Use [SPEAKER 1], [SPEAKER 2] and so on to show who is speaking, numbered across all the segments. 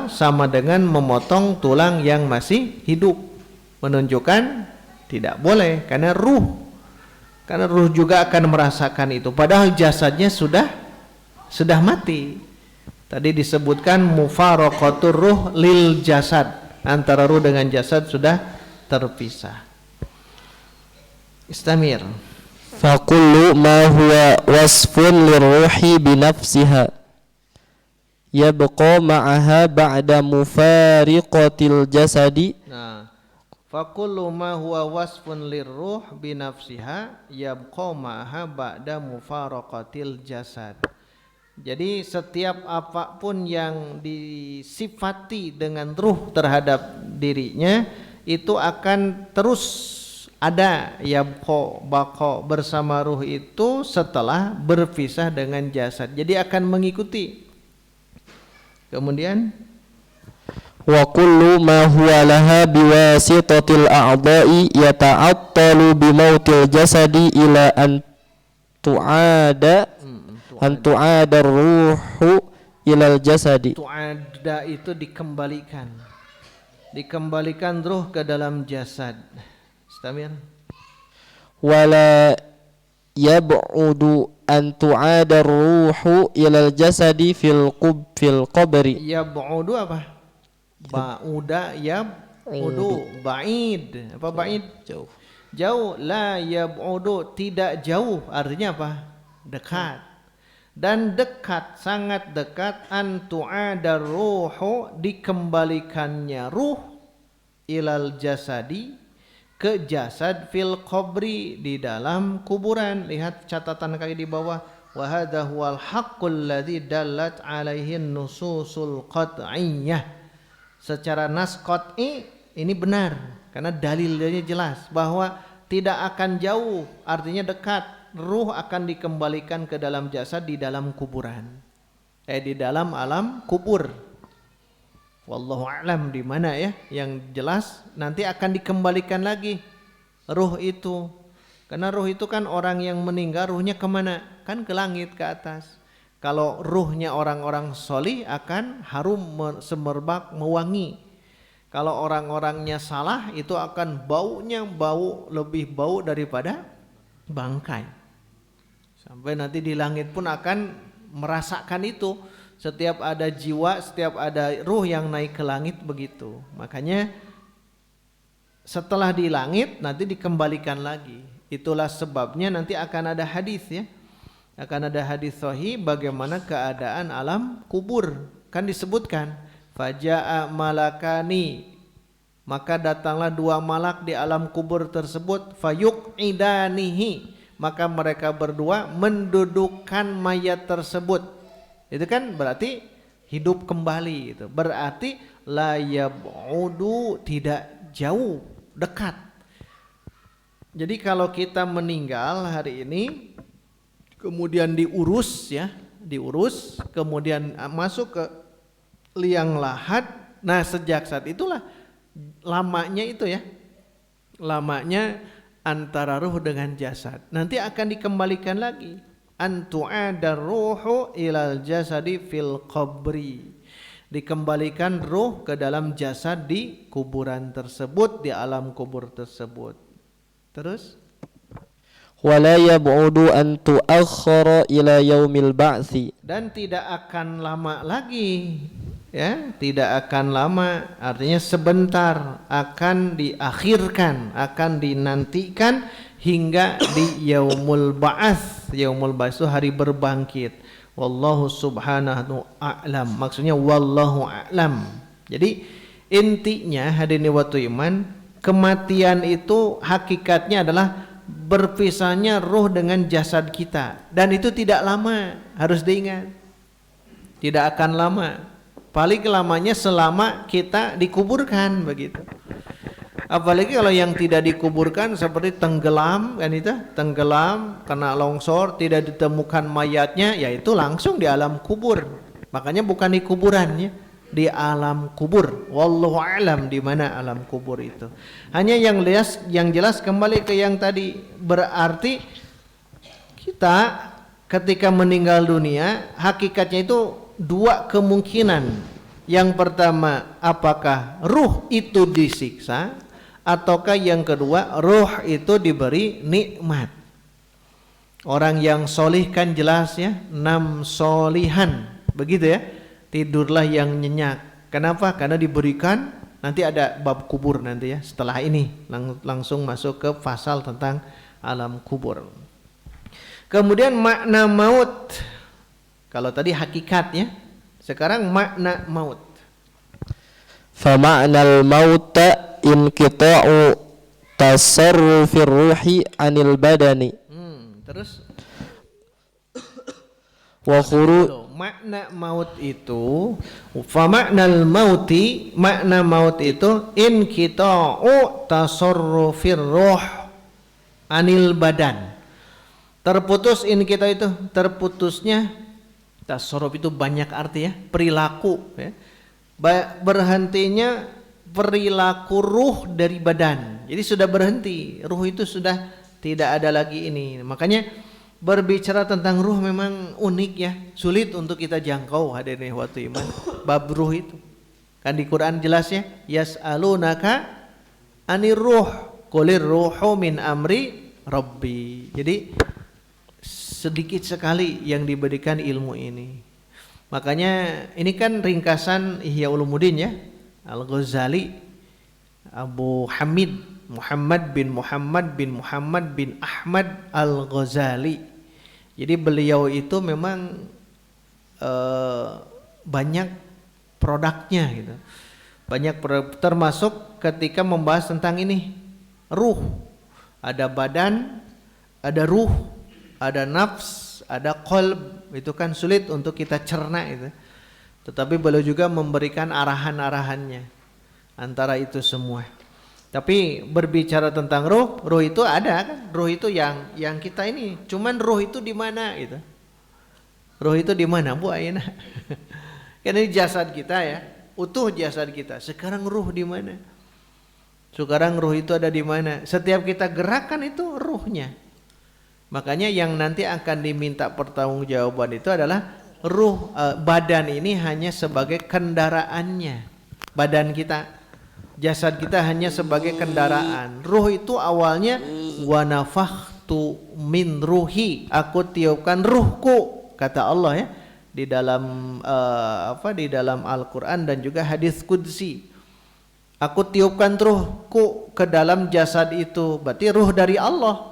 [SPEAKER 1] sama dengan memotong tulang yang masih hidup, menunjukkan tidak boleh karena ruh juga akan merasakan itu, padahal jasadnya sudah mati. Tadi disebutkan mufaraqatur ruh lil jasad, antara ruh dengan jasad sudah terpisah. Istamir.
[SPEAKER 2] Fakullu ma huwa wasfun lirruhi binafsiha yabqa ma'aha ba'da mufariqatil jasadi.
[SPEAKER 1] Nah, fakullu ma huwa wasfun lirruh binafsiha yabqa ma'aha ba'da mufaraqatil jasad. Jadi setiap apapun yang disifati dengan ruh terhadap dirinya itu akan terus ada, bako bersama ruh itu setelah berpisah dengan jasad. Jadi akan mengikuti. Kemudian
[SPEAKER 2] Wa kullu ma huwa laha biwasitatil a'dha'i yata'attalu bimautil jasadi ila an tu'ada ruhu ilal jasadi.
[SPEAKER 1] Tu'ada itu dikembalikan ruh ke dalam jasad. Istamir.
[SPEAKER 2] Wala yab'udu an tu'ada ruhu ilal jasadi fil qabri.
[SPEAKER 1] Yab'udu apa? Ba'uda yab'udu, ba'id. Apa ba'id? Jauh. La yab'udu, tidak jauh, artinya apa? Dekat. Dan dekat, sangat dekat, an tu'ada ruhu, dikembalikannya ruh ilal jasadi, ke jasad, fil qabri, di dalam kuburan. Lihat catatan kaki di bawah. Wa hadha huwal haqqul ladzi dallat alaihi nususul qat'iyyah. Secara nas qat'i ini benar karena dalilnya jelas bahwa tidak akan jauh, artinya dekat. Ruh akan dikembalikan ke dalam jasad di dalam kuburan. Di dalam alam kubur. Wallahu a'lam di mana ya, yang jelas nanti akan dikembalikan lagi ruh itu, karena ruh itu kan orang yang meninggal ruhnya kemana? Kan ke langit, ke atas. Kalau ruhnya orang-orang solih akan harum, semerbak, mewangi. Kalau orang-orangnya salah itu akan baunya lebih bau daripada bangkai. Sampai nanti di langit pun akan merasakan itu. Setiap ada jiwa, setiap ada ruh yang naik ke langit begitu. Makanya setelah di langit nanti dikembalikan lagi. Itulah sebabnya nanti akan ada hadis ya. Akan ada hadis sahih bagaimana keadaan alam kubur. Kan disebutkan faja'a malakani, maka datanglah dua malak di alam kubur tersebut, fayuqidanihi, maka mereka berdua mendudukkan mayat tersebut. Itu kan berarti hidup kembali itu. Berarti la yab'udu, tidak jauh, dekat. Jadi kalau kita meninggal hari ini kemudian diurus, kemudian masuk ke liang lahat. Nah, sejak saat itulah lamanya itu ya. Lamanya antara ruh dengan jasad. Nanti akan dikembalikan lagi. Antu'adar ruhu ilal jasadi fil qabri, dikembalikan ruh ke dalam jasad di kuburan tersebut, di alam kubur tersebut. Terus
[SPEAKER 2] wala yab'udu an tu'akhkhara ila yaumil ba'tsi,
[SPEAKER 1] dan tidak akan lama lagi ya, tidak akan lama artinya sebentar, akan diakhirkan, akan dinantikan hingga di yaumul ba'ats. Yaumul ba'ats itu hari berbangkit. Wallahu subhanahu a'lam, maksudnya wallahu a'lam. Jadi intinya hadirin waktu iman, kematian itu hakikatnya adalah berpisahnya ruh dengan jasad kita, dan itu tidak lama, harus diingat, tidak akan lama, paling lamanya selama kita dikuburkan begitu. Apalagi kalau yang tidak dikuburkan seperti tenggelam, kan itu tenggelam kena longsor, tidak ditemukan mayatnya, yaitu langsung di alam kubur. Makanya bukan di kuburannya, di alam kubur. Wallahu a'lam di mana alam kubur itu. Hanya yang jelas kembali ke yang tadi, berarti kita ketika meninggal dunia hakikatnya itu dua kemungkinan. Yang pertama, apakah ruh itu disiksa, ataukah yang kedua, ruh itu diberi nikmat. Orang yang solih kan jelas ya, 6 solihan, begitu ya. Tidurlah yang nyenyak. Kenapa? Karena diberikan, nanti ada bab kubur nanti ya. Setelah ini langsung masuk ke pasal tentang alam kubur. Kemudian makna maut. Kalau tadi hakikat ya, sekarang makna maut.
[SPEAKER 2] Fama'nal mauta inqita'u tasarrufir ruhi anil badani.
[SPEAKER 1] Terus
[SPEAKER 2] Wa khuru
[SPEAKER 1] makna maut itu, fama'nal mauti, makna maut itu inqita'u tasarrufir ruh anil badan. Terputus kita itu, terputusnya tasarruf itu banyak arti ya, perilaku ya. Berhentinya perilaku ruh dari badan. Jadi sudah berhenti, ruh itu sudah tidak ada lagi ini. Makanya berbicara tentang ruh memang unik ya, sulit untuk kita jangkau hadirin ikhwati iman. Bab ruh itu kan di Quran jelas ya, yas'alunaka anir ruh qulir ruhu min amri rabbi. Jadi sedikit sekali yang diberikan ilmu ini. Makanya ini kan ringkasan Ihya Ulumuddin ya, Al-Ghazali, Abu Hamid Muhammad bin Muhammad bin Ahmad Al-Ghazali. Jadi beliau itu memang banyak produknya gitu. Banyak termasuk ketika membahas tentang ini, ruh. Ada badan, ada ruh, ada nafs, ada qalb. Itu kan sulit untuk kita cerna itu. Tetapi beliau juga memberikan arahan-arahannya antara itu semua. Tapi berbicara tentang ruh itu ada kan? Ruh itu yang kita ini. Cuman ruh itu di mana gitu? Ruh itu di mana Bu Ayana? Kan ini jasad kita ya, utuh jasad kita. Sekarang ruh di mana? Sekarang ruh itu ada di mana? Setiap kita gerakan itu ruhnya. Makanya yang nanti akan diminta pertanggungjawaban itu adalah ruh, badan ini hanya sebagai kendaraannya. Badan kita, jasad kita hanya sebagai kendaraan. Ruh itu awalnya wa nafakhtu min ruhi, aku tiupkan ruhku, kata Allah ya di dalam di dalam Al-Qur'an dan juga hadis qudsi. Aku tiupkan ruhku ke dalam jasad itu, berarti ruh dari Allah.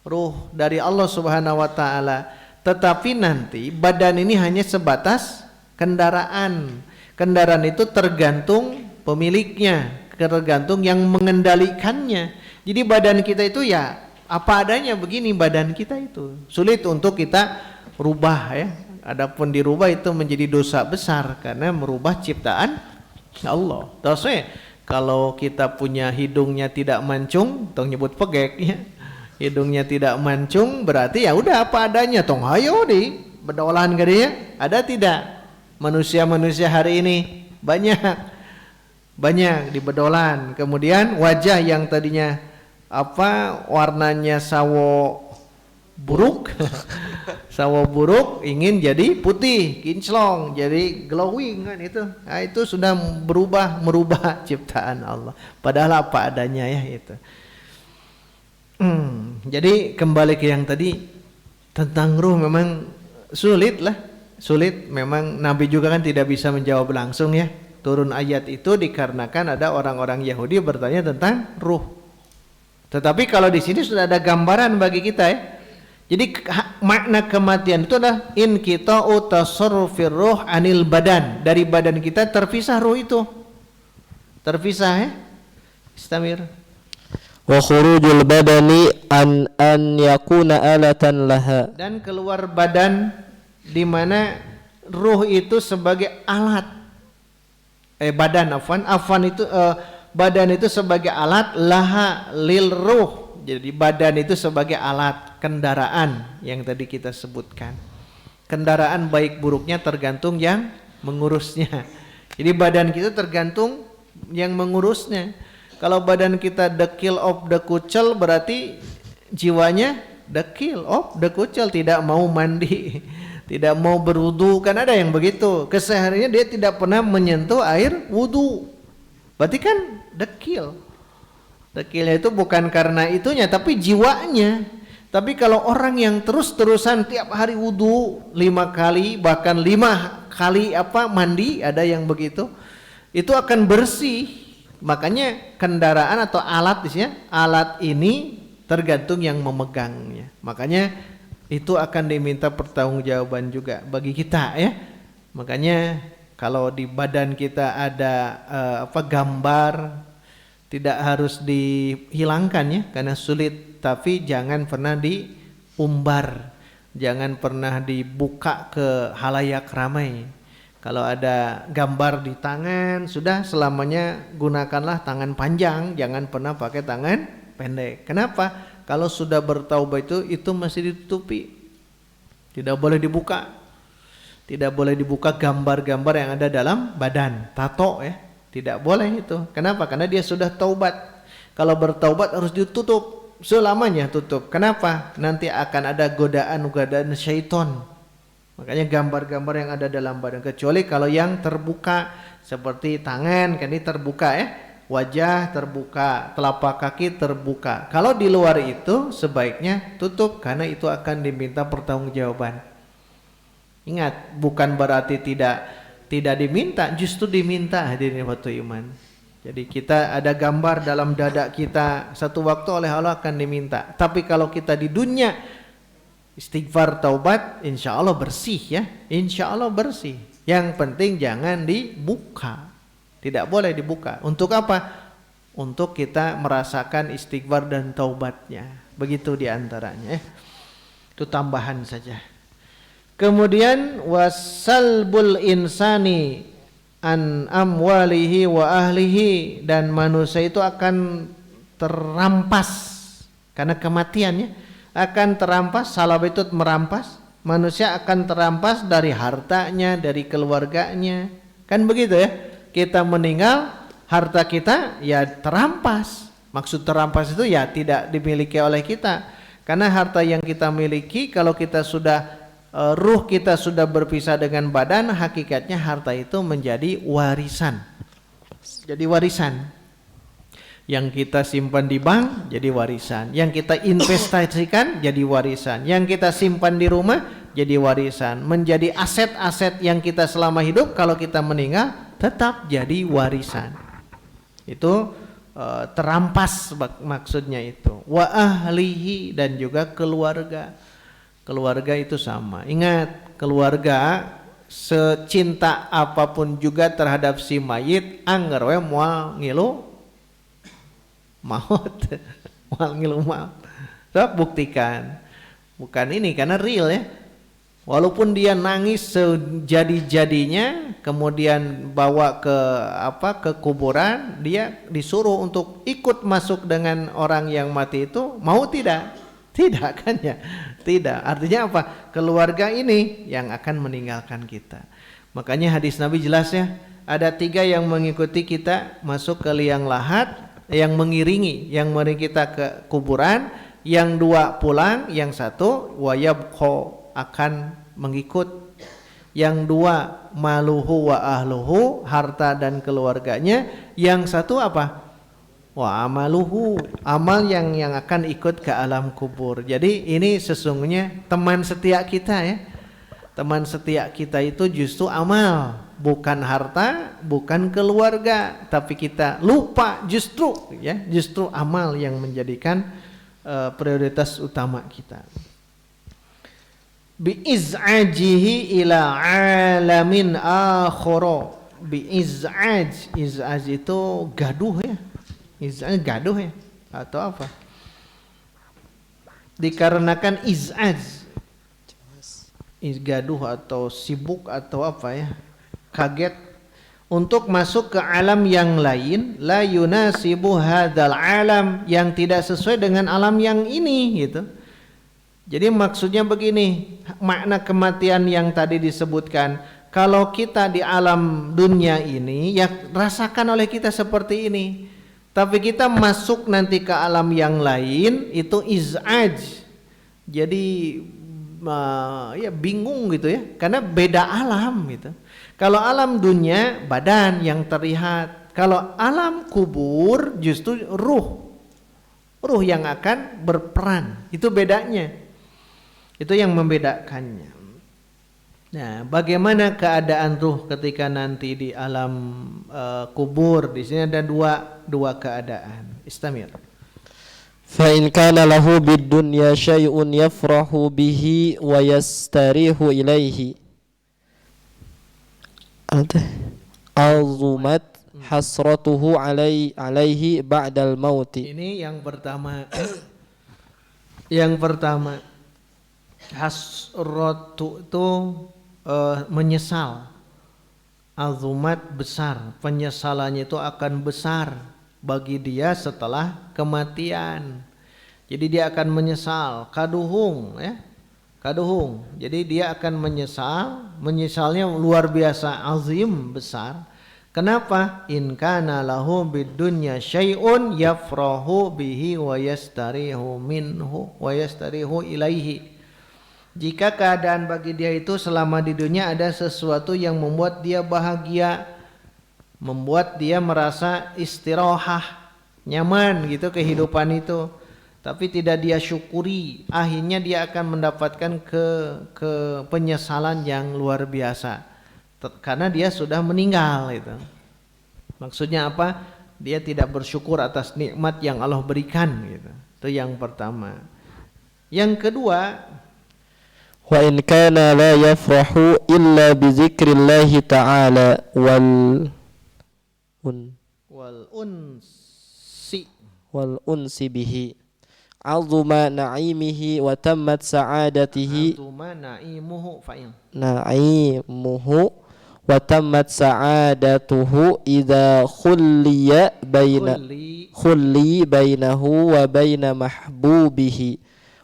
[SPEAKER 1] Ruh dari Allah Subhanahu wa taala. Tetapi nanti badan ini hanya sebatas kendaraan. Kendaraan itu tergantung pemiliknya, tergantung yang mengendalikannya. Jadi badan kita itu ya apa adanya begini badan kita itu. Sulit untuk kita rubah ya. Adapun dirubah itu menjadi dosa besar karena merubah ciptaan Allah. Terus kalau kita punya hidungnya tidak mancung, tong nyebut pegek ya. Hidungnya tidak mancung berarti ya udah apa adanya, tong hayo di bedolan gede ya. Ada tidak manusia-manusia hari ini banyak di bedolan. Kemudian wajah yang tadinya warnanya sawo buruk sawo buruk ingin jadi putih kinclong, jadi glowing kan itu. Nah, itu sudah merubah ciptaan Allah. Padahal apa adanya ya itu. Jadi kembali ke yang tadi tentang ruh memang sulit memang. Nabi juga kan tidak bisa menjawab langsung ya. Turun ayat itu dikarenakan ada orang-orang Yahudi bertanya tentang ruh. Tetapi kalau di sini sudah ada gambaran bagi kita ya. Jadi makna kematian itu adalah inqita'u tasarrufir ruh anil badan. Dari badan kita terpisah ruh itu. Terpisah ya. Istamir.
[SPEAKER 2] wa khurujul badani an yakuna alatan laha.
[SPEAKER 1] Dan keluar badan di mana ruh itu sebagai alat. Badan itu sebagai alat laha lil ruh. Jadi badan itu sebagai alat kendaraan yang tadi kita sebutkan. Kendaraan baik buruknya tergantung yang mengurusnya. Jadi badan kita tergantung yang mengurusnya. Kalau badan kita dekil of the kucel berarti jiwanya dekil of the kucel, tidak mau mandi, tidak mau berwudu, kan ada yang begitu. Kesehariannya dia tidak pernah menyentuh air wudu. Berarti kan dekil. Dekilnya itu bukan karena itunya, tapi jiwanya. Tapi kalau orang yang terus-terusan tiap hari wudu 5 kali, bahkan 5 kali mandi, ada yang begitu, itu akan bersih. Makanya kendaraan atau alat alat ini tergantung yang memegangnya. Makanya itu akan diminta pertanggungjawaban juga bagi kita ya. Makanya kalau di badan kita ada gambar, tidak harus dihilangkan ya karena sulit, tapi jangan pernah diumbar, jangan pernah dibuka ke halayak ramai. Kalau ada gambar di tangan, sudah selamanya gunakanlah tangan panjang, jangan pernah pakai tangan pendek. Kenapa? Kalau sudah bertaubat itu masih ditutupi, tidak boleh dibuka, tidak boleh dibuka gambar-gambar yang ada dalam badan, tato ya, tidak boleh itu. Kenapa? Karena dia sudah taubat. Kalau bertaubat harus ditutup, selamanya tutup. Kenapa? Nanti akan ada godaan-godaan syaitan. Makanya gambar-gambar yang ada dalam badan, kecuali kalau yang terbuka seperti tangan, kan ini terbuka ya, wajah terbuka, telapak kaki terbuka. Kalau di luar itu sebaiknya tutup karena itu akan diminta pertanggungjawaban. Ingat, bukan berarti tidak diminta, justru diminta hadirin waktu iman. Jadi kita ada gambar dalam dada kita, satu waktu oleh Allah akan diminta. Tapi kalau kita di dunia istighfar taubat, insya Allah bersih ya, insya Allah bersih. Yang penting jangan dibuka, tidak boleh dibuka. Untuk apa? Untuk kita merasakan istighfar dan taubatnya. Begitu diantaranya ya. Itu tambahan saja. Kemudian wasalbul insani an amwalihi wa ahlihi, dan manusia itu akan terampas karena kematiannya. Akan terampas, salab itu merampas, manusia akan terampas dari hartanya, dari keluarganya, kan begitu ya. Kita meninggal, harta kita ya terampas. Maksud terampas itu ya tidak dimiliki oleh kita, karena harta yang kita miliki, kalau kita sudah ruh kita sudah berpisah dengan badan, hakikatnya harta itu menjadi warisan. Jadi warisan. Yang kita simpan di bank jadi warisan, yang kita investasikan jadi warisan, yang kita simpan di rumah jadi warisan, menjadi aset-aset yang kita selama hidup, kalau kita meninggal tetap jadi warisan. Itu terampas maksudnya itu. Wa ahlihi, dan juga keluarga. Keluarga itu sama. Ingat, keluarga secinta apapun juga terhadap si mayit, anggar we moal ngilu maut, moal ngilu maut. So, buktikan. Bukan ini, karena real ya. Walaupun dia nangis sejadi-jadinya, kemudian bawa ke kuburan, dia disuruh untuk ikut masuk dengan orang yang mati itu, mau tidak? Tidak kan ya? Tidak. Artinya apa? Keluarga ini yang akan meninggalkan kita. Makanya hadis Nabi jelas ya, ada 3 yang mengikuti kita masuk ke liang lahat, yang mengiringi kita ke kuburan, yang 2 pulang, yang 1 wayabqa akan mengikut, yang 2 maluhu wa ahluhu, harta dan keluarganya, yang 1 apa? Wa amaluhu, amal yang akan ikut ke alam kubur. Jadi ini sesungguhnya teman setia kita ya. Teman setia kita itu justru amal, bukan harta, bukan keluarga, tapi kita lupa justru amal yang menjadikan prioritas utama kita. Bi iz'ajihi ila alamin akhara. Bi iz'aj itu gaduh ya. Iz'aj gaduh ya atau apa? Dikarenakan iz'aj, gaduh atau sibuk atau apa ya, kaget untuk masuk ke alam yang lain, la yunasibu hadzal alam, yang tidak sesuai dengan alam yang ini gitu. Jadi maksudnya begini, makna kematian yang tadi disebutkan, kalau kita di alam dunia ini ya rasakan oleh kita seperti ini, tapi kita masuk nanti ke alam yang lain itu iz'aj. Jadi ya bingung gitu ya, karena beda alam gitu. Kalau alam dunia badan yang terlihat, kalau alam kubur justru ruh yang akan berperan. Itu bedanya. Itu yang membedakannya. Nah, bagaimana keadaan ruh ketika nanti di alam kubur? Di sini ada dua keadaan. Istamir.
[SPEAKER 2] Fa in kana lahu bid dunya syai'un yafrahu bihi wa yastarihu ilaihi azumat hasratuhu alaihi ba'dal mauti.
[SPEAKER 1] Ini yang pertama. Yang pertama, hasratu itu menyesal. Azumat besar, penyesalannya itu akan besar bagi dia setelah kematian. Jadi dia akan menyesal, kaduhung ya. Kaduhung. Jadi dia akan menyesal, menyesalnya luar biasa azim, besar. Kenapa? In kana lahu bid dunya syai'un yafrahu bihi wa yastarihu minhu wa yastarihu ilaihi. Jika keadaan bagi dia itu selama di dunia ada sesuatu yang membuat dia bahagia, membuat dia merasa istirahah, nyaman gitu kehidupan itu, tapi tidak dia syukuri, akhirnya dia akan mendapatkan ke penyesalan yang luar biasa karena dia sudah meninggal itu. Maksudnya apa? Dia tidak bersyukur atas nikmat yang Allah berikan gitu. Itu yang pertama. Yang kedua,
[SPEAKER 2] wa in kana la yafrahu illa bi dzikrillahi ta'ala wal unsi bihi azuma na'imihi wa tammat sa'adatihi na'imuhu wa tammat sa'adatuhu idza khulli bainahu wa baina mahbubihi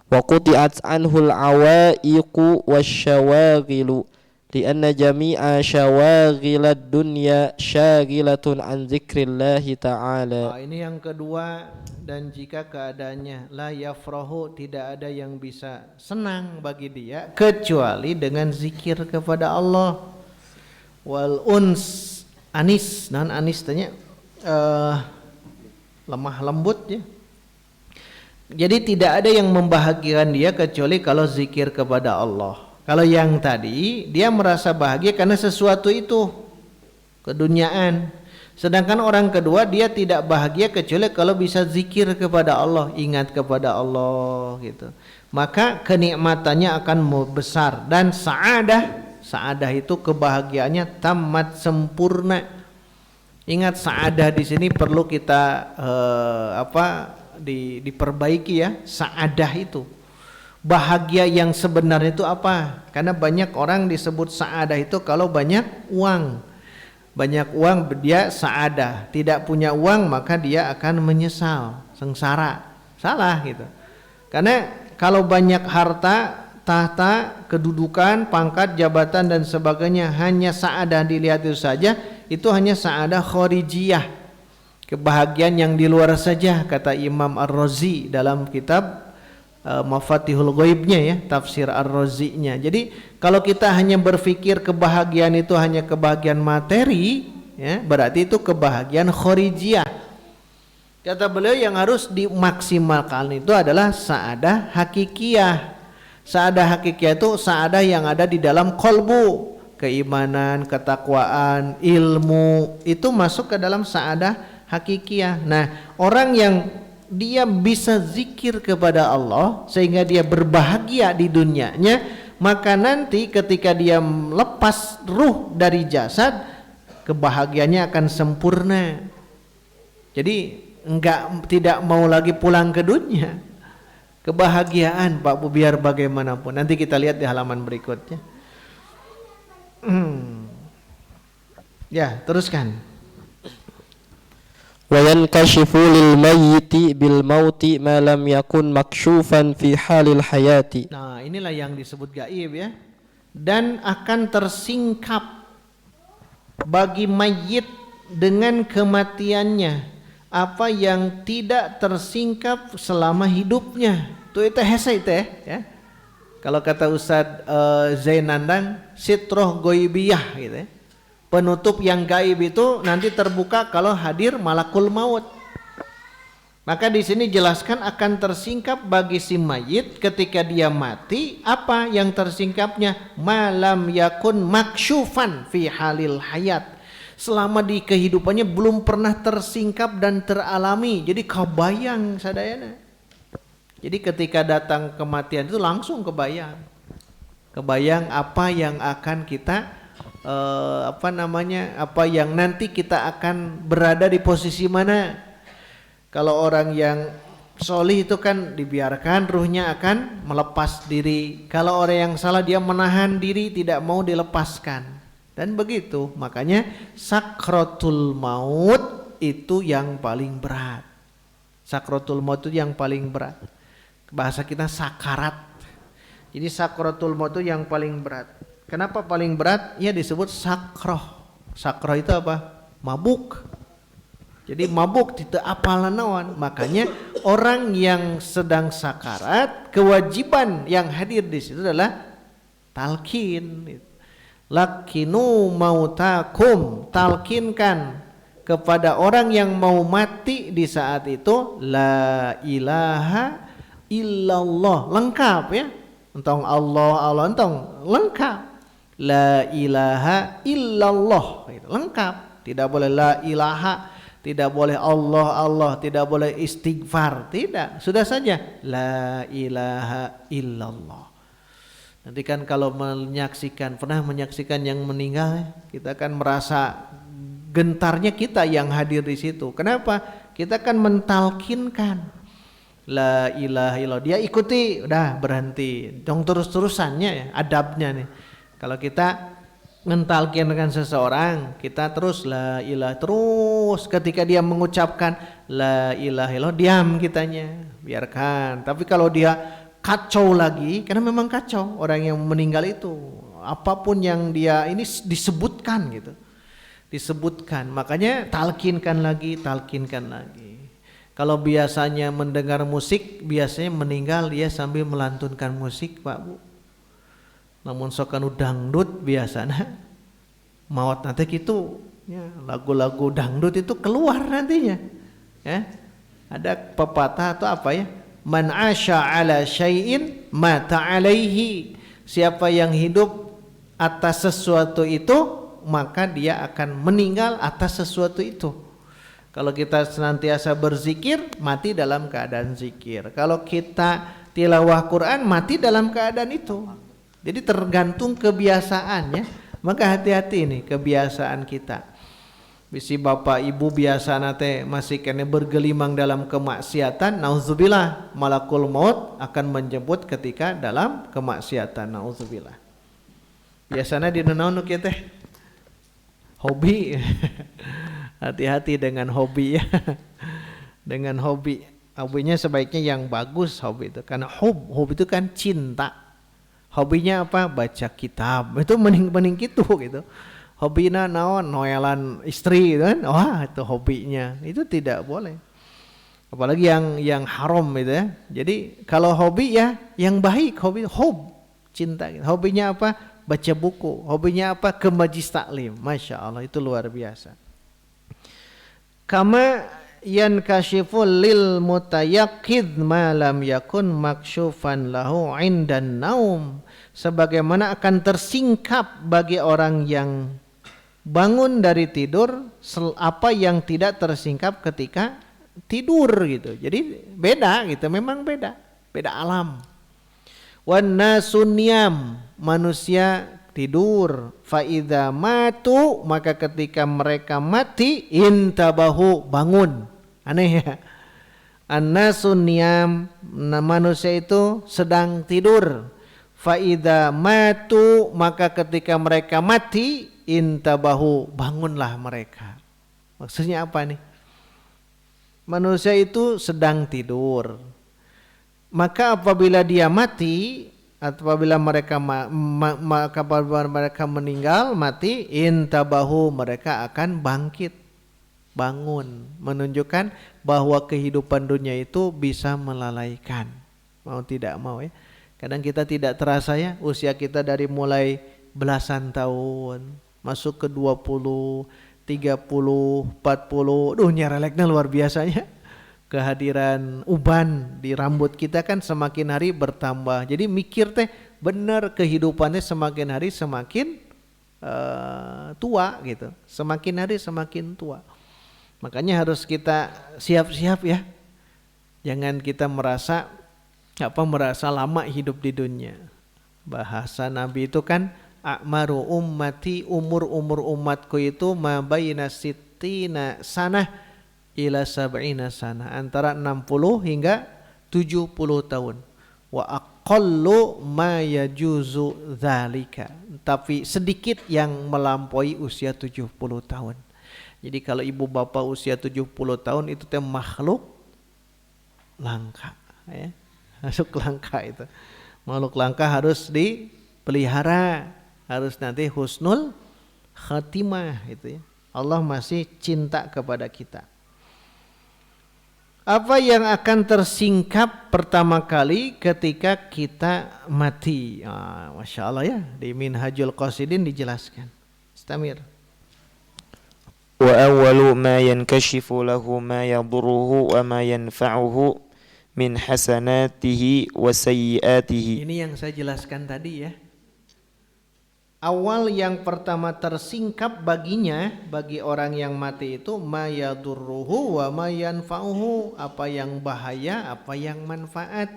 [SPEAKER 2] wa quti'at anhu al-awaiqu wasyawaghilu lianna jami'a syawaghilad dunya syaghilatun an dzikrillahi ta'ala.
[SPEAKER 1] Ini yang kedua. Dan jika keadaannya la yafrahu, tidak ada yang bisa senang bagi dia kecuali dengan zikir kepada Allah. Wal uns, anis, dan anis tanya lemah lembut ya. Jadi tidak ada yang membahagiakan dia kecuali kalau zikir kepada Allah. Kalau yang tadi dia merasa bahagia karena sesuatu itu keduniaan. Sedangkan orang kedua dia tidak bahagia kecuali kalau bisa zikir kepada Allah, ingat kepada Allah gitu. Maka kenikmatannya akan besar dan sa'adah itu kebahagiaannya tamat sempurna. Ingat sa'adah di sini perlu kita diperbaiki ya. Sa'adah itu bahagia yang sebenarnya itu apa? Karena banyak orang disebut sa'adah itu kalau banyak uang. Banyak uang dia sa'adah, tidak punya uang maka dia akan menyesal, sengsara. Salah gitu. Karena kalau banyak harta, tahta, kedudukan, pangkat, jabatan dan sebagainya hanya sa'adah dilihat itu saja, itu hanya sa'adah kharijiyah. Kebahagiaan yang di luar saja, kata Imam Ar-Razi dalam kitab Mafatihul Ghaibnya ya, tafsir Ar-Razinya. Jadi kalau kita hanya berpikir kebahagiaan itu hanya kebahagiaan materi ya, berarti itu kebahagiaan kharijiyah. Kata beliau yang harus dimaksimalkan itu adalah sa'adah hakikiyah. Sa'adah hakikiyah itu sa'adah yang ada di dalam qalbu, keimanan, ketakwaan, ilmu, itu masuk ke dalam sa'adah hakikiyah. Nah, orang yang dia bisa zikir kepada Allah sehingga dia berbahagia di dunianya, maka nanti ketika dia lepas ruh dari jasad, kebahagiaannya akan sempurna. Jadi tidak mau lagi pulang ke dunia. Kebahagiaan Pak Bu biar bagaimanapun. Nanti kita lihat di halaman berikutnya. Ya, teruskan.
[SPEAKER 2] Wa yankashifu lil mayyiti bil mauti ma lam yakun makshufan fi halil hayati.
[SPEAKER 1] Nah, inilah yang disebut gaib ya. Dan akan tersingkap bagi mayit dengan kematiannya apa yang tidak tersingkap selama hidupnya. Itu hese itu ya. Kalau kata Ustadz Zain Nandang, sitroh goibiyah gitu ya. Penutup yang gaib itu nanti terbuka kalau hadir malakul maut. Maka di sini jelaskan akan tersingkap bagi si mayit ketika dia mati apa yang tersingkapnya malam yakun maksyufan fi halil hayat. Selama di kehidupannya belum pernah tersingkap dan teralami. Jadi kebayang sadayana. Jadi ketika datang kematian itu langsung kebayang. Kebayang apa yang akan kita apa yang nanti kita akan berada di posisi mana. Kalau orang yang solih itu kan dibiarkan ruhnya akan melepas diri. Kalau orang yang salah dia menahan diri tidak mau dilepaskan. Dan begitu makanya sakratul maut itu yang paling berat. Sakratul maut itu yang paling berat. Bahasa kita sakarat. Jadi sakratul maut itu yang paling berat. Kenapa paling berat? Ya disebut sakroh. Sakroh itu apa? Mabuk. Jadi mabuk tidak apal naon. Makanya orang yang sedang sakarat kewajiban yang hadir di situ adalah talqin. Lakinu mautakum, talqinkan kepada orang yang mau mati di saat itu la ilaha illallah, lengkap ya. Entong Allah entong lengkap. La ilaha illallah, itu lengkap. Tidak boleh la ilaha, tidak boleh Allah, tidak boleh istighfar, tidak. Sudah saja la ilaha illallah. Nanti kan kalau pernah menyaksikan yang meninggal, kita kan merasa gentarnya kita yang hadir di situ. Kenapa? Kita kan mentalkinkan la ilaha illallah. Dia ikuti, udah berhenti. Dong terus-terusannya ya, adabnya nih. Kalau kita mentalkinkan seseorang, kita terus la ilaha terus. Ketika dia mengucapkan la ilaha illallah, diam kitanya, biarkan. Tapi kalau dia kacau lagi, karena memang kacau orang yang meninggal itu, apapun yang dia ini disebutkan gitu, disebutkan. Makanya talkinkan lagi. Kalau biasanya mendengar musik, biasanya meninggal dia sambil melantunkan musik, Pak Bu. Namun sokanu dangdut biasanya maut nanti gitu ya, lagu-lagu dangdut itu keluar nantinya ya. Ada pepatah atau apa ya, man asya ala syai'in mata alaihi. Siapa yang hidup atas sesuatu itu maka dia akan meninggal atas sesuatu itu. Kalau kita senantiasa berzikir, mati dalam keadaan zikir. Kalau kita tilawah Quran, mati dalam keadaan itu. Jadi tergantung kebiasaannya. Maka hati-hati nih kebiasaan kita. Bisi bapak ibu biasa nate masih kena bergelimang dalam kemaksiatan, nauzubillah, malakul maut akan menjemput ketika dalam kemaksiatan, nauzubillah. Biasanya di naon kieu teh? Hobi. Hati-hati dengan hobi ya. Dengan hobi. Hobinya sebaiknya yang bagus hobi itu, karena hobi itu kan cinta. Hobinya apa? Baca kitab. Itu mending gitu. Hobinya naon? Noelan istri gitu kan. Wah, itu hobinya. Itu tidak boleh. Apalagi yang haram gitu ya. Jadi kalau hobi ya yang baik, cinta. Hobinya apa? Baca buku. Hobinya apa? Ke majlis taklim. Masya Allah, itu luar biasa. Kama yankashiful lil mutayaqqid ma lam yakun maksyufan lahu indan naum. Sebagaimana akan tersingkap bagi orang yang bangun dari tidur apa yang tidak tersingkap ketika tidur gitu. Jadi beda gitu, memang beda alam. Wan nasun niyam, manusia tidur. Fa idza matu, maka ketika mereka mati intabahu, bangun. Aneh ya. An-nasun niyam, manusia itu sedang tidur. Fa idza matu, maka ketika mereka mati intabahu, bangunlah mereka. Maksudnya apa nih? Manusia itu sedang tidur. Maka apabila dia mati, apabila mereka mereka meninggal, mati, intabahu, mereka akan bangkit, bangun, menunjukkan bahwa kehidupan dunia itu bisa melalaikan, mau tidak mau ya. Kadang kita tidak terasa ya, usia kita dari mulai belasan tahun, masuk ke 20, 30, 40, nyereleknya luar biasanya. Kehadiran uban di rambut kita kan semakin hari bertambah. Jadi mikir teh benar kehidupannya semakin hari semakin tua gitu. Semakin hari semakin tua. Makanya harus kita siap-siap ya. Jangan kita merasa lama hidup di dunia. Bahasa Nabi itu kan a'maru ummati, umur umatku itu ma baina sittina sanah ila sab'ina sanah, antara 60 hingga 70 tahun. Wa aqallu ma yajuzu dzalika, tapi sedikit yang melampaui usia 70 tahun. Jadi kalau ibu bapak usia 70 tahun itu teh makhluk langka ya. Masuk langka itu. Makhluk langka harus dipelihara, harus nanti husnul khatimah itu ya. Allah masih cinta kepada kita. Apa yang akan tersingkap pertama kali ketika kita mati? Masya Allah ya, di Minhajul Qasidin dijelaskan. Istamir.
[SPEAKER 3] Wa awwalu ma yankashifu lahu ma yadurruhu wa ma yanfa'uhu min hasanatihi wa sayyiatihi.
[SPEAKER 1] Ini yang saya jelaskan tadi ya. Awal yang pertama tersingkap baginya, bagi orang yang mati itu ma yadurruhu wa ma yanfa'uhu, apa yang bahaya, apa yang manfaat,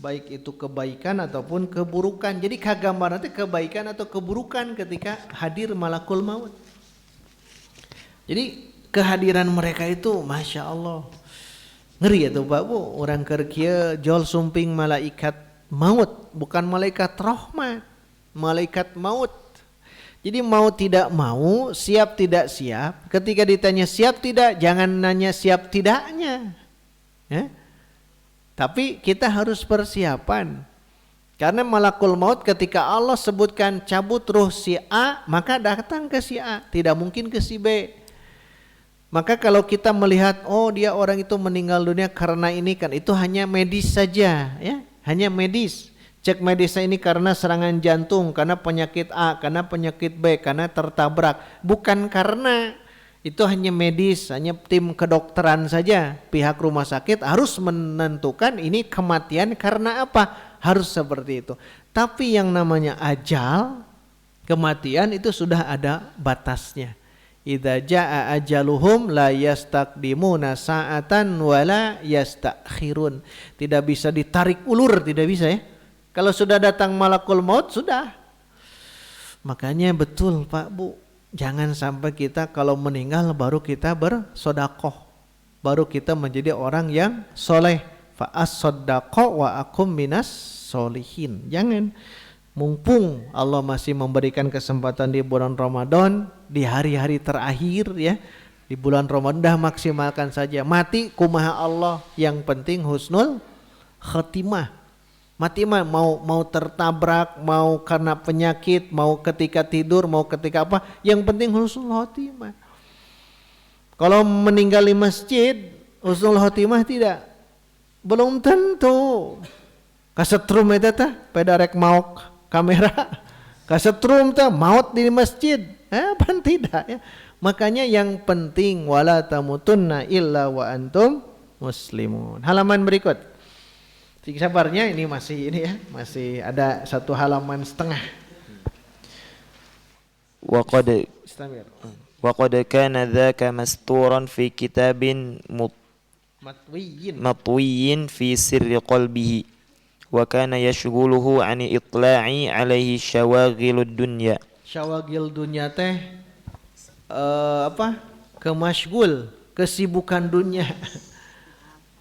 [SPEAKER 1] baik itu kebaikan ataupun keburukan. Jadi kagambar nanti kebaikan atau keburukan ketika hadir malakul maut. Jadi kehadiran mereka itu Masya Allah ngeri ya tuh Pak Bu, orang kerja jol sumping malaikat maut, bukan malaikat rahmat, malaikat maut. Jadi mau tidak mau, siap tidak siap, ketika ditanya siap tidak, jangan nanya siap tidaknya ya? Tapi kita harus persiapan, karena malakul maut ketika Allah sebutkan cabut ruh si A, maka datang ke si A, tidak mungkin ke si B. Maka kalau kita melihat oh dia orang itu meninggal dunia karena ini kan, itu hanya medis saja ya, hanya medis. Cek medisnya ini karena serangan jantung, karena penyakit A, karena penyakit B, karena tertabrak. Bukan karena, itu hanya medis, hanya tim kedokteran saja. Pihak rumah sakit harus menentukan ini kematian karena apa, harus seperti itu. Tapi yang namanya ajal, kematian itu sudah ada batasnya. Idza jaa ajaluhum la yastaqdimuna sa'atan wala yastakhirun. Tidak bisa ditarik ulur, tidak bisa ya. Kalau sudah datang malakul maut sudah. Makanya betul Pak Bu, jangan sampai kita kalau meninggal baru kita bersedekah, baru kita menjadi orang yang soleh. Fa as-sadaqah wa akum minas solihin. Jangan. Mumpung Allah masih memberikan kesempatan di bulan Ramadan, di hari-hari terakhir ya, di bulan Ramadan dah maksimalkan saja. Mati kumaha Allah, yang penting husnul khatimah. Mati mah mau tertabrak, mau karena penyakit, mau ketika tidur, mau ketika apa, yang penting husnul khatimah. Kalau meninggal di masjid, husnul khatimah tidak, belum tentu. Kasetrum eta teh pedarek mauk kamera, kasetrum teh maut di masjid, pan tidak ya. Makanya yang penting wala tamutunna illa wa antum muslimun. Halaman berikut. Sabarnya ini masih masih ada satu halaman setengah.
[SPEAKER 3] Wa qad kana dzaka masturan fi kitabin matwiyyin fi sirri qalbihi wa kana yashghuluhu an itla'i alaihi syawagilud dunya.
[SPEAKER 1] Syawagil dunya teh kemasyghul, kesibukan dunia.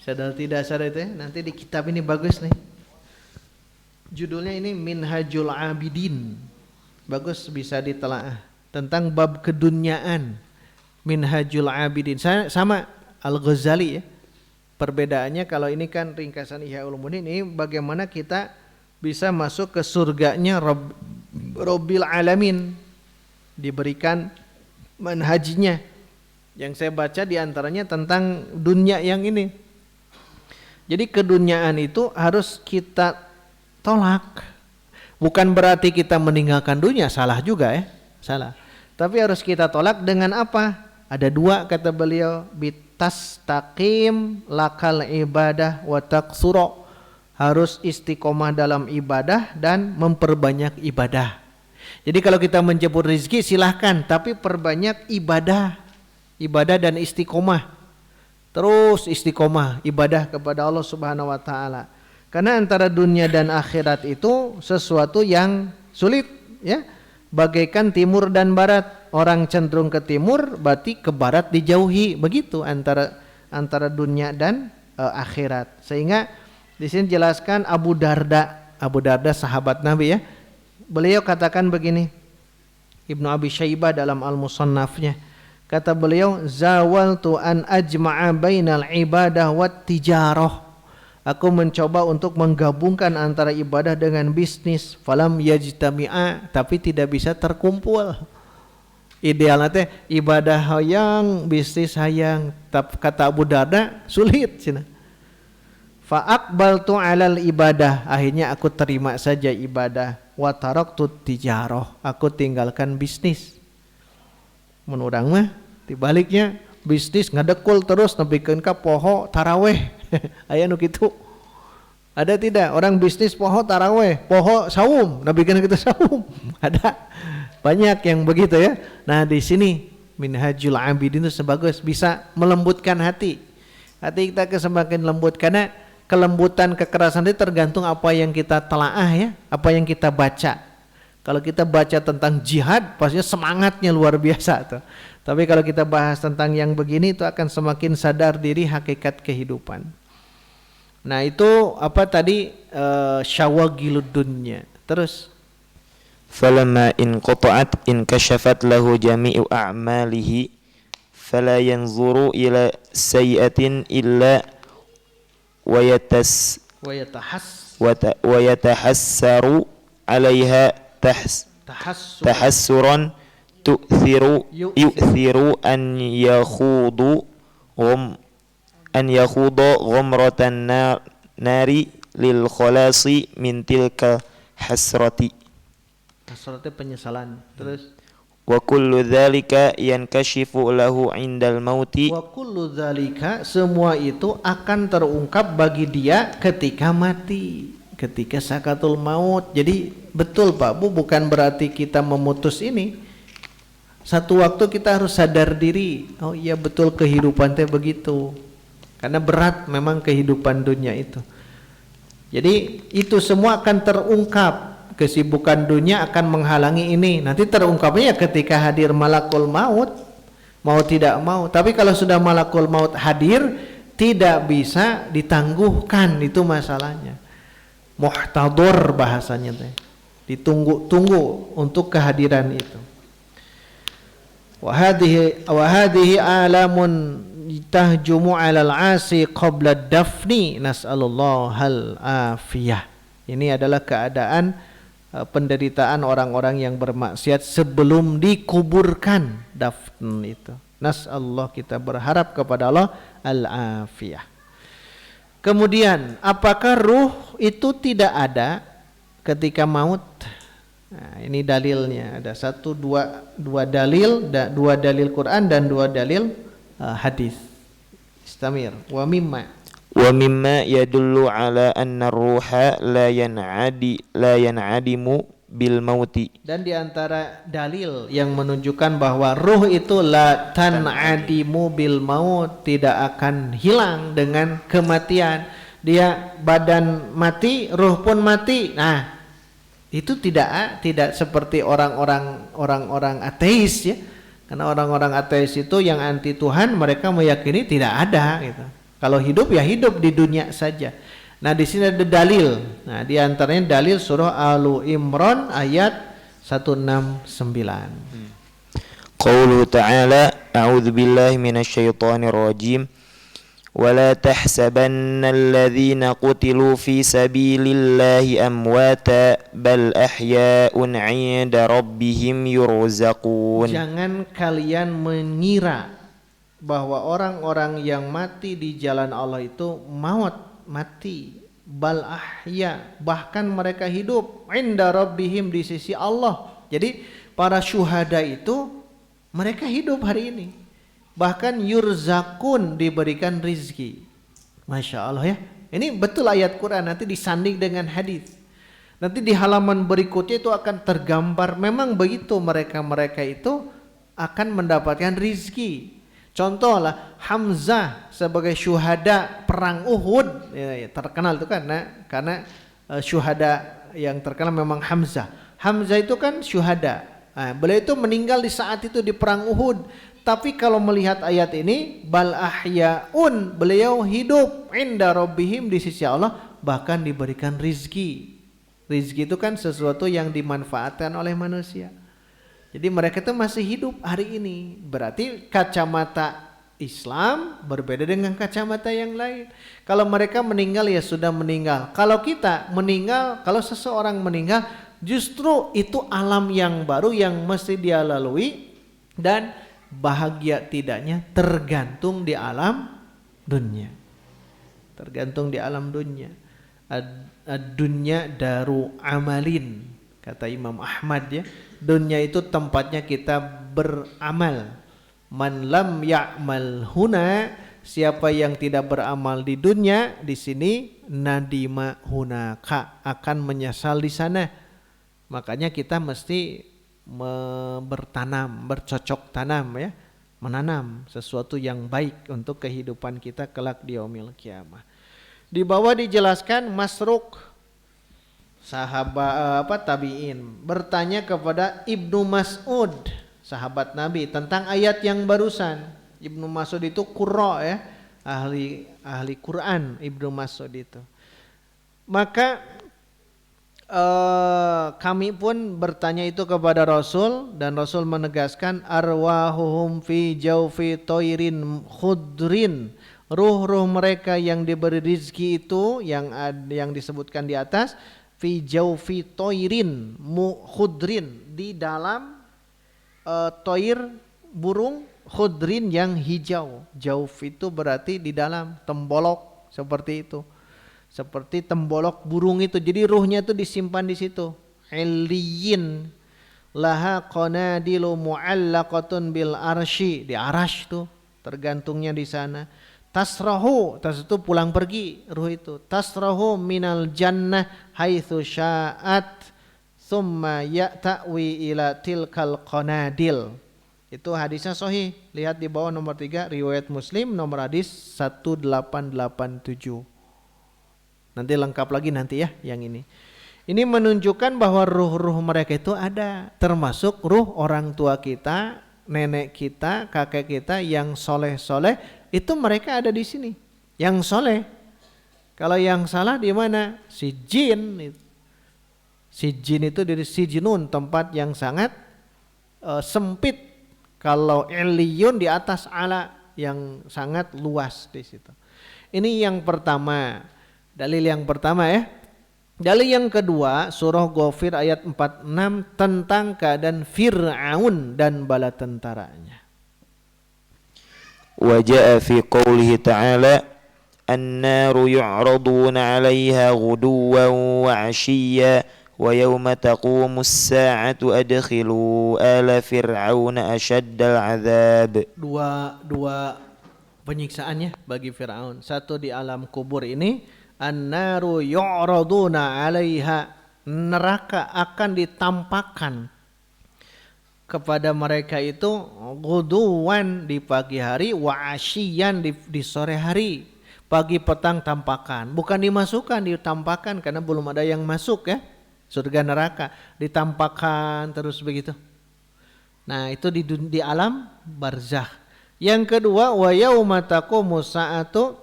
[SPEAKER 1] Sadar tidak sadar itu ya? Nanti di kitab ini bagus nih. Judulnya ini Minhajul Abidin. Bagus, bisa ditelaah. Tentang bab kedunyaan. Minhajul Abidin. Sama Al-Ghazali ya. Perbedaannya kalau ini kan ringkasan Ihya Ulumuddin, ini bagaimana kita bisa masuk ke surganya Rabbil Alamin. Diberikan manhajnya. Yang saya baca diantaranya tentang dunia yang ini. Jadi keduniaan itu harus kita tolak. Bukan berarti kita meninggalkan dunia, salah juga ya, salah. Tapi harus kita tolak dengan apa? Ada dua kata beliau, bitastaqim lakal ibadah wa taqsura. Harus istiqomah dalam ibadah dan memperbanyak ibadah. Jadi kalau kita menjemput rezeki silahkan, tapi perbanyak ibadah. Ibadah dan istiqomah. Terus istiqomah ibadah kepada Allah Subhanahu wa taala. Karena antara dunia dan akhirat itu sesuatu yang sulit ya. Bagaikan timur dan barat. Orang cenderung ke timur berarti ke barat dijauhi. Begitu antara dunia dan akhirat. Sehingga di sini jelaskan Abu Darda sahabat Nabi ya. Beliau katakan begini. Ibnu Abi Syaibah dalam Al-Musannafnya. Kata beliau, zawaltu an ajma'a bainal ibadah wat tijarah. Aku mencoba untuk menggabungkan antara ibadah dengan bisnis. Falam yajtami'a, tapi tidak bisa terkumpul. Idealnya teh ibadah hayang, bisnis hayang. Kata Abu Darda sulit cina. Fa aqbaltu 'alal ibadah, akhirnya aku terima saja ibadah. Wa taraktu tijarah, aku tinggalkan bisnis. Mun urang mah dibaliknya bisnis ngadekul terus nepikeun ka poho taraweh. Aya nu kitu. Ada tidak orang bisnis poho taraweh, poho saum, nepikeun kita saum. Ada. Banyak yang begitu ya. Nah, di sini Minhajul Abidin itu sebagus bisa melembutkan hati. Hati kita semakin lembut karena kelembutan kekerasan itu tergantung apa yang kita telaah ya, apa yang kita baca. Kalau kita baca tentang jihad, pastinya semangatnya luar biasa tuh. Tapi kalau kita bahas tentang yang begini itu akan semakin sadar diri hakikat kehidupan. Nah itu apa tadi syawagilud dunya. Terus
[SPEAKER 3] falamma inqata'at inkashafat lahu jami'u a'malihi fala yanzuru ila sayyi'atin illa wa yatahassaru 'alaiha tahassuran yu'thiru an yakhudu ghamratan nari lil khalasi min tilka hasrati.
[SPEAKER 1] Hasrati penyesalan. Terus
[SPEAKER 3] wa kullu dzalika yankashifu lahu 'indal mauti.
[SPEAKER 1] Wa kullu dzalika, semua itu akan terungkap bagi dia ketika mati, ketika sakatul maut. Jadi betul Pak Bu, bukan berarti kita memutus ini. Satu waktu kita harus sadar diri, oh iya betul kehidupan teh begitu. Karena berat memang kehidupan dunia itu. Jadi itu semua akan terungkap. Kesibukan dunia akan menghalangi ini. Nanti terungkapnya ketika hadir malakul maut. Mau tidak mau. Tapi kalau sudah malakul maut hadir, tidak bisa ditangguhkan. Itu masalahnya. Muhtador bahasanya teh. Ditunggu-tunggu untuk kehadiran itu. Wahadihi alamun tahjumu alal asi qabla dafni nas'alallahal afiyah. Ini adalah keadaan penderitaan orang-orang yang bermaksiat sebelum dikuburkan, dafn itu. Nas'allah, kita berharap kepada Allah al-afiyah. Kemudian apakah ruh itu tidak ada ketika maut? Nah, ini dalilnya ada dua dalil Quran dan dua dalil hadis. Istamir. Wa mimma
[SPEAKER 3] yadullu ala anna ruha la yan'adimu bil mauti. Dan di antara dalil yang menunjukkan bahwa ruh itu la tan'adimu bil maut, tidak akan hilang dengan kematian. Dia badan mati, ruh pun mati. Nah, itu tidak seperti orang-orang ateis ya. Karena orang-orang ateis itu yang anti Tuhan, mereka meyakini tidak ada gitu. Kalau hidup ya hidup di dunia saja. Nah, di sini ada dalil. Nah, di antaranya dalil surah Al-Imran ayat 169. Qauluhu ta'ala, a'udzu billahi minasyaitonir rajim. ولا تحسبن الذين قتلوا في سبيل الله أمواتا بل أحياء عند ربهم يرزقون.
[SPEAKER 1] Jangan kalian mengira bahwa orang-orang yang mati di jalan Allah itu mati,
[SPEAKER 3] bal ahya, bahkan mereka hidup inda rabbihim, di sisi Allah. Jadi para syuhada itu mereka hidup hari ini, bahkan yurzakun, diberikan rizki. Masya Allah ya, ini betul ayat Quran, nanti disanding dengan hadis. Nanti di halaman berikutnya itu akan tergambar memang begitu, mereka itu akan mendapatkan rizki. Contohlah Hamzah sebagai syuhada perang Uhud, ya, terkenal itu kan, karena syuhada yang terkenal memang Hamzah. Hamzah itu kan syuhada. Nah, beliau itu meninggal di saat itu di perang Uhud. Tapi kalau melihat ayat ini, bal ahyaun, beliau hidup inda rabbihim, di sisi Allah, bahkan diberikan rizki. Rizki itu kan sesuatu yang dimanfaatkan oleh manusia. Jadi mereka itu masih hidup hari ini. Berarti kacamata Islam berbeda dengan kacamata yang lain. Kalau mereka meninggal ya sudah meninggal. Kalau kita meninggal, kalau seseorang meninggal, justru itu alam yang baru yang mesti dia lalui, dan bahagia tidaknya tergantung di alam dunia. Tergantung di alam dunia. Ad-dunya daru amalin, kata Imam Ahmad ya. Dunia itu tempatnya kita beramal. Man lam ya'mal huna, siapa yang tidak beramal di dunia, di sini nadima hunaka, akan menyesal di sana. Makanya kita mesti bertanam, bercocok tanam ya, menanam sesuatu yang baik untuk kehidupan kita kelak di yaumil qiyamah. Di bawah dijelaskan Masruq, sahabat tabi'in, bertanya kepada Ibnu Mas'ud, sahabat Nabi, tentang ayat yang barusan. Ibnu Mas'ud itu qurra ya, ahli Quran Ibnu Mas'ud itu. Maka kami pun bertanya itu kepada Rasul, dan Rasul menegaskan arwahuhum fi jawfi toirin khudrin, ruh-ruh mereka yang diberi rizki itu yang disebutkan di atas, fi jawfi toirin khudrin, di dalam toir burung, khudrin yang hijau. Jauf itu berarti di dalam, tembolok seperti itu. Seperti tembolok burung itu. Jadi ruhnya itu disimpan di situ. Illiyin laha qanadilu mu'allaqatun bil arsy, di arash tuh tergantungnya di sana. Tasrahu, tas itu pulang pergi ruh itu. Tasrahu minal jannah haitsu sya'at thumma ya'tawi ila tilkal qanadil. Itu hadisnya sahih. Lihat di bawah nomor 3 riwayat Muslim, nomor hadis 1887. Nanti lengkap lagi nanti ya yang ini. Ini menunjukkan bahwa ruh-ruh mereka itu ada, termasuk ruh orang tua kita, nenek kita, kakek kita yang soleh-soleh, itu mereka ada di sini. Yang soleh. Kalau yang salah di mana? Si jin. Si jin itu dari sijinun, tempat yang sangat sempit. Kalau iliyun di atas ala, yang sangat luas di situ. Ini yang pertama. Dalil yang pertama ya. Dalil yang kedua, surah Ghafir ayat 46 tentang keadaan Fir'aun dan bala tentaranya.
[SPEAKER 4] Wa jaa fi qoulihi ta'ala an-naru yu'raduna 'alaiha ghuduwan wa 'ashiyya wa yawma taqumu as-sa'atu adkhilu ala fir'auna ashaddal 'adzab.
[SPEAKER 3] Dua penyiksaannya bagi Fir'aun. Satu di alam kubur ini, an-naru yu'raduna 'alaiha, neraka akan ditampakkan kepada mereka itu ghuduwan di pagi hari, wa asyiyan di sore hari. Pagi petang tampakan, bukan dimasukkan, ditampakkan, karena belum ada yang masuk ya. Surga neraka ditampakkan terus begitu. Nah, itu di alam barzakh. Yang kedua, wa yauma taqumus sa'atu,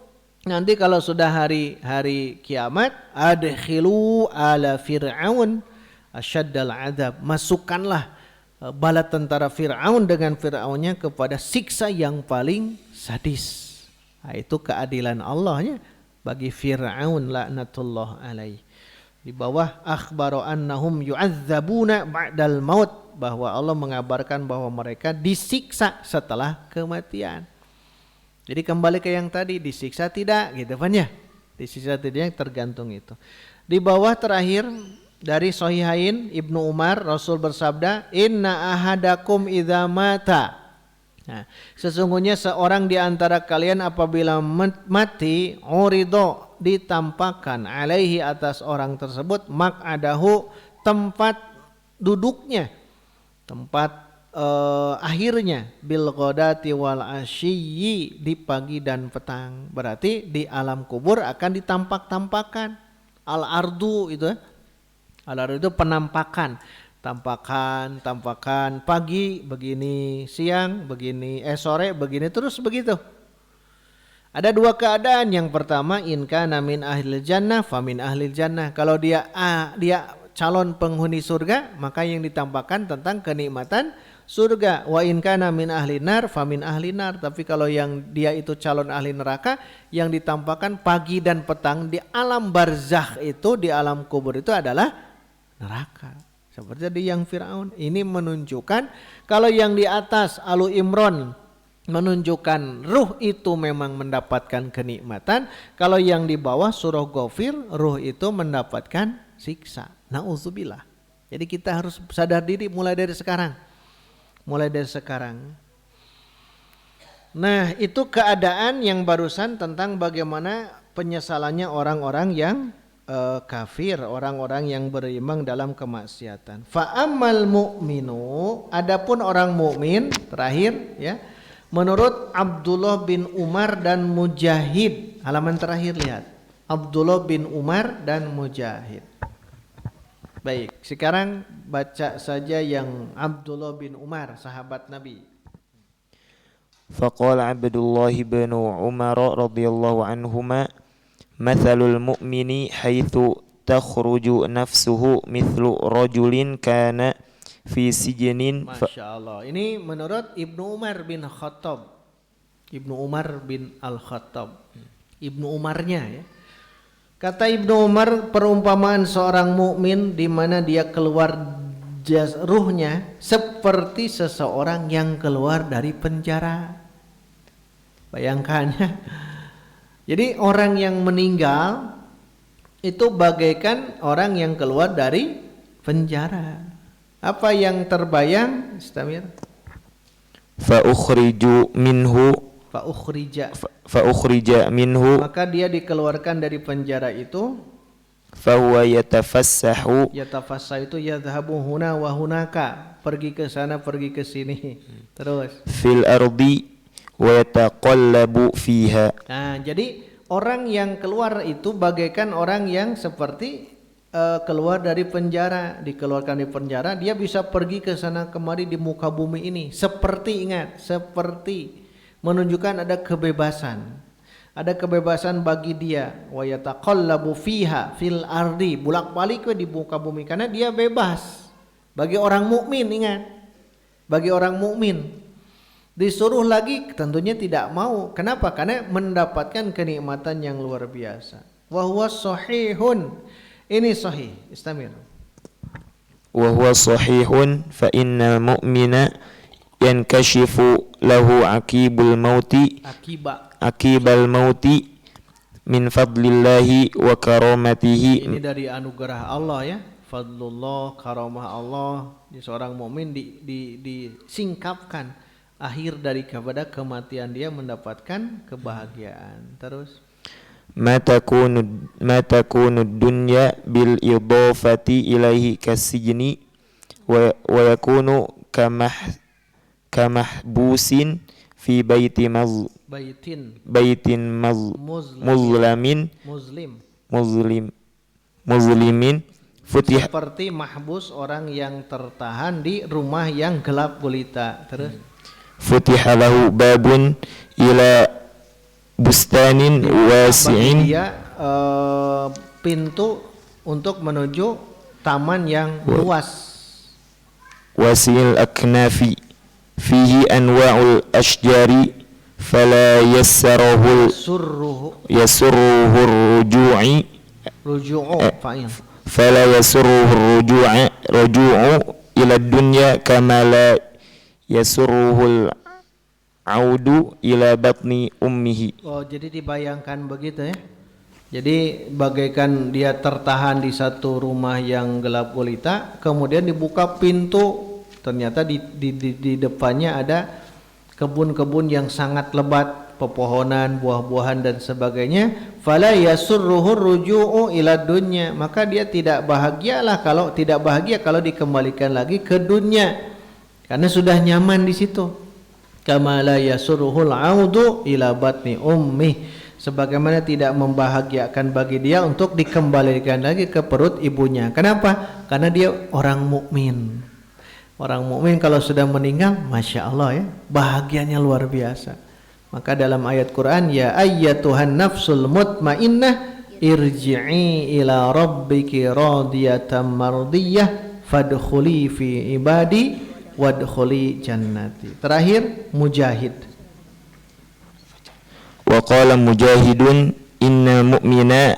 [SPEAKER 3] nanti kalau sudah hari kiamat, adkhilu ala fir'aun asyaddal adzab, masukkanlah bala tentara Fir'aun dengan Fir'aunnya kepada siksa yang paling sadis. Nah, itu keadilan Allahnya bagi Fir'aun laknatullah alaih. Di bawah akhbaru annahum yu'adzabuna ba'dal maut, bahwa Allah mengabarkan bahwa mereka disiksa setelah kematian. Jadi kembali ke yang tadi, disiksa tidak gitu kan ya? Di sisi hatinya tergantung itu. Di bawah terakhir dari Sahihain Ibnu Umar, Rasul bersabda, "Inna ahadakum idza mata." Nah, sesungguhnya seorang di antara kalian apabila mati, urido, ditampakkan alaihi atas orang tersebut, maq'adahu, tempat duduknya, tempat akhirnya, bil ghadati wal asyiyi, di pagi dan petang. Berarti di alam kubur akan ditampak-tampakkan. Al ardu itu, al ardu itu penampakan, tampakan pagi begini, siang begini, sore begini, terus begitu. Ada dua keadaan. Yang pertama, in kana min ahlil jannah famin ahlil jannah. Kalau dia calon penghuni surga, maka yang ditampakkan tentang kenikmatan surga. Wa in kana min ahli nar famin ahli nar. Tapi kalau yang dia itu calon ahli neraka, yang ditampakkan pagi dan petang di alam barzakh itu, di alam kubur itu adalah neraka. Seperti di yang Fir'aun. Ini menunjukkan kalau yang di atas Alu Imran menunjukkan ruh itu memang mendapatkan kenikmatan. Kalau yang di bawah surah Ghafir, ruh itu mendapatkan siksa. Na'udzubillah. Jadi kita harus sadar diri mulai dari sekarang. Nah, itu keadaan yang barusan tentang bagaimana penyesalannya orang-orang yang kafir, orang-orang yang beriman dalam kemaksiatan. Fa'ammal mu'minu, adapun orang mukmin, terakhir ya, menurut Abdullah bin Umar dan Mujahid, halaman terakhir lihat, Abdullah bin Umar dan Mujahid. Baik, sekarang baca saja yang Abdullah bin Umar, sahabat Nabi.
[SPEAKER 4] Faqala Abdullah bin Umar radhiyallahu anhuma, mathalul mu'mini haitsu takhruju nafsuhu mithlu rajulin kana fi sijnin.
[SPEAKER 3] Masya Allah. Ini menurut Ibnu Umar bin Khattab. Ibnu Umar bin Al-Khattab. Ibnu Umarnya ya. Kata Ibnu Umar, perumpamaan seorang mukmin di mana dia keluar ruhnya seperti seseorang yang keluar dari penjara. Bayangkan ya. Jadi orang yang meninggal itu bagaikan orang yang keluar dari penjara. Apa yang terbayang, Istamir?
[SPEAKER 4] Fa ukhrija minhu, maka
[SPEAKER 3] dia dikeluarkan dari penjara itu.
[SPEAKER 4] Fa huwa yatafassahu,
[SPEAKER 3] itu yadhhabu huna wa hunaka, pergi ke sana pergi ke sini. Terus
[SPEAKER 4] fil ardi wa yataqallabu fiha.
[SPEAKER 3] Nah, jadi orang yang keluar itu bagaikan orang yang seperti keluar dari penjara, dikeluarkan dari penjara, dia bisa pergi ke sana kemari di muka bumi ini. Seperti, ingat, seperti menunjukkan ada kebebasan. Ada kebebasan bagi dia. Wa yataqallabu fiha fil ardi, bolak-balik di muka bumi karena dia bebas. Bagi orang mukmin, ingat. Bagi orang mukmin. Disuruh lagi tentunya tidak mau. Kenapa? Karena mendapatkan kenikmatan yang luar biasa. Wa huwa sahihun. Ini sahih. Istamir.
[SPEAKER 4] Wa huwa sahihun fa innal mu'mina yankashifu lahu akibal mauti min fadlillahi wa karamatihi.
[SPEAKER 3] Ini dari anugerah Allah ya, fadlullah, karamah Allah. Di seorang mukmin disingkapkan akhir dari kepada kematian, dia mendapatkan kebahagiaan. Terus
[SPEAKER 4] ma takunu dunya bil idafati ilaihi kasijni wa yakunu kamahbusin fi baitin muslimin futih,
[SPEAKER 3] seperti mahbus, orang yang tertahan di rumah yang gelap gulita. Terus
[SPEAKER 4] futiha lahu babun ila bustanin wasi'in,
[SPEAKER 3] dia pintu untuk menuju taman yang luas.
[SPEAKER 4] Wasi'il aknafi fihi anwa'ul ashjari fala yasurruhu fala yasurruhu ruju'u ila dunya kama la yasurruhul audu ila batni ummihi.
[SPEAKER 3] Oh, jadi dibayangkan begitu ya. Jadi bagaikan dia tertahan di satu rumah yang gelap gulita, kemudian dibuka pintu, ternyata di depannya ada kebun-kebun yang sangat lebat, pepohonan, buah-buahan dan sebagainya. Fala yasurruhu ruju'u ila dunya, maka dia tidak bahagia kalau dikembalikan lagi ke dunia, karena sudah nyaman di situ. Kama la yasurruhul 'audu ila batni ummih, sebagaimana tidak membahagiakan bagi dia untuk dikembalikan lagi ke perut ibunya. Kenapa? Karena dia orang mukmin. Orang mukmin kalau sudah meninggal, masya Allah ya, bahagianya luar biasa. Maka dalam ayat Quran, ya ayyatuhan nafsul mutmainnah irji'i ila rabbiki radiyatan mardiyah fadkhuli fi ibadi wadkhuli jannati. Terakhir Mujahid.
[SPEAKER 4] Wa qala Mujahidun inna mu'mina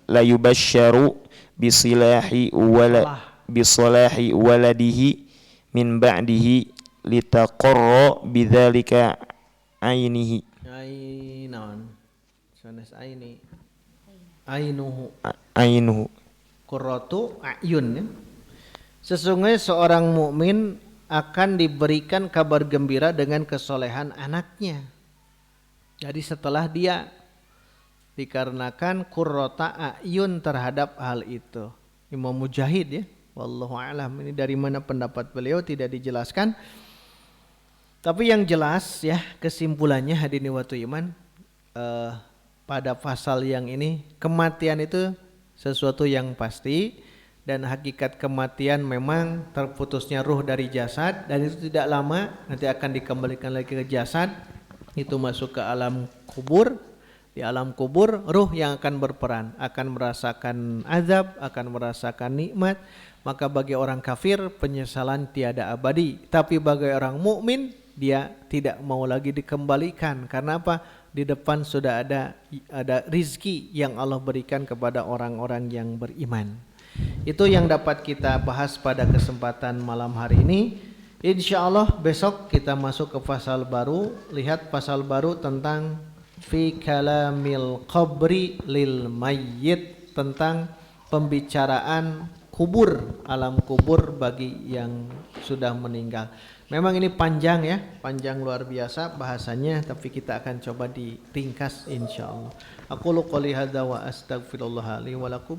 [SPEAKER 4] la yubashsharu bisalahi waladihi min ba'dihi litaqarra bidzalika ainihi. Ainuhu
[SPEAKER 3] Qurratu a'yun ya. Sesungguhnya seorang mukmin akan diberikan kabar gembira dengan kesolehan anaknya. Jadi setelah dia dikarenakan qurrata a'yun terhadap hal itu. Imam Mujahid ya, wallahu a'lam, ini dari mana pendapat beliau tidak dijelaskan. Tapi yang jelas ya, kesimpulannya hadirin wa iman, pada pasal yang ini kematian itu sesuatu yang pasti. Dan hakikat kematian memang terputusnya ruh dari jasad, dan itu tidak lama nanti akan dikembalikan lagi ke jasad. Itu masuk ke alam kubur. Di alam kubur ruh yang akan berperan, akan merasakan azab, akan merasakan nikmat. Maka bagi orang kafir penyesalan tiada abadi, tapi bagi orang mukmin dia tidak mau lagi dikembalikan. Karena apa? Di depan sudah ada rizki yang Allah berikan kepada orang-orang yang beriman. Itu yang dapat kita bahas pada kesempatan malam hari ini. Insya Allah besok kita masuk ke pasal baru. Lihat pasal baru tentang fi kalamil qabri lil mayyit, tentang pembicaraan kubur, alam kubur bagi yang sudah meninggal. Memang ini panjang ya, panjang luar biasa bahasanya, tapi kita akan coba diringkas insya Allah. Aqulu qouli hadza wa astaghfirullah li wa lakum.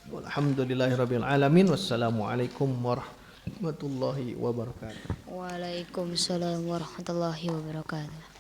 [SPEAKER 3] Walhamdulillahirabbil alamin. Wassalamualaikum warahmatullahi wabarakatuh.
[SPEAKER 5] Waalaikumsalam warahmatullahi wabarakatuh.